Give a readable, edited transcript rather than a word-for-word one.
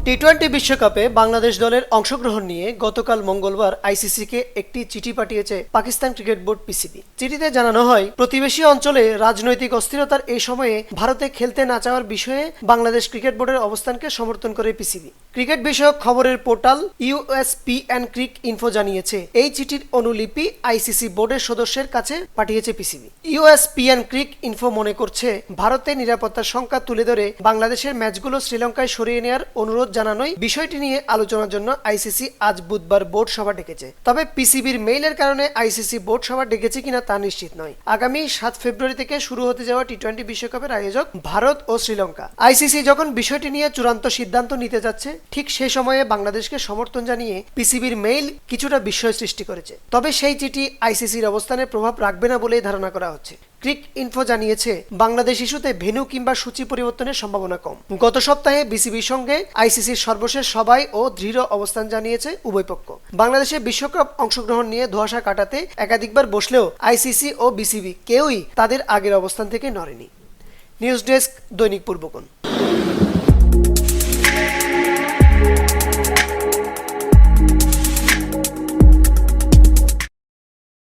টি-20 বিশ্বকাপে বাংলাদেশ দলের অংশগ্রহণ নিয়ে গতকাল মঙ্গলবার আইসিসিকে একটি চিঠি পাঠিয়েছে পাকিস্তান ক্রিকেট বোর্ড পিসিবি। চিঠিতে জানানো হয়, প্রতিবেশী অঞ্চলে রাজনৈতিক অস্থিরতার এই সময়ে ভারতে খেলতে না চাওয়ার বিষয়ে বাংলাদেশ ক্রিকেট বোর্ডের অবস্থানকে সমর্থন করে পিসিবি। ক্রিকেট বিষয়ক খবরের পোর্টাল ইউএসপিএন ক্রিক ইনফো জানিয়েছে, এই চিঠির অনুলিপি আইসিসি বোর্ডের সদস্যের কাছে পাঠিয়েছে পিসিবি। ইউএসপিএন ক্রিক ইনফো মনে করছে, ভারতের নিরাপত্তার সংখ্যা তুলে ধরে বাংলাদেশের ম্যাচগুলো শ্রীলঙ্কায় সরিয়ে নেওয়ার অনুরোধ জানানোয় বিষয়টি নিয়ে আলোচনার জন্য আইসিসি আজ বুধবার বোর্ড সভা ডেকেছে। তবে পিসিবির মেইলের কারণে আইসিসি বোর্ড সভা ডেকেছে কিনা তা নিশ্চিত নয়। আগামী 7 ফেব্রুয়ারি থেকে শুরু হতে যাওয়া টি-20 বিশ্বকাপের আয়োজক ভারত ও শ্রীলঙ্কা। আইসিসি যখন বিষয়টি নিয়ে চূড়ান্ত সিদ্ধান্ত নিতে যাচ্ছে, ঠিক সেই সময়ে বাংলাদেশকে সমর্থন জানিয়ে পিসিবির মেইল কিছুটা বিস্ময় সৃষ্টি করেছে। তবে সেই চিঠি আইসিসির অবস্থানে প্রভাব রাখবে না বলেই ধারণা করা হচ্ছে। ক্রিক ইনফো জানিয়েছে, বাংলাদেশ ইস্যুতে ভেন্যু কিংবা সূচি পরিবর্তনের সম্ভাবনা কম। গত সপ্তাহে বিসিবির সঙ্গে আইসিসির সর্বশেষ সভায় ও দৃঢ় অবস্থান জানিয়েছে উভয় পক্ষ। বাংলাদেশের বিশ্বকাপ অংশগ্রহণ নিয়ে ধোঁয়াশা কাটাতে একাধিকবার বসলেও আইসিসি ও বিসিবি কেউই তাদের আগের অবস্থান থেকে নড়েনি। নিউজ ডেস্ক, দৈনিক পূর্বকোণ।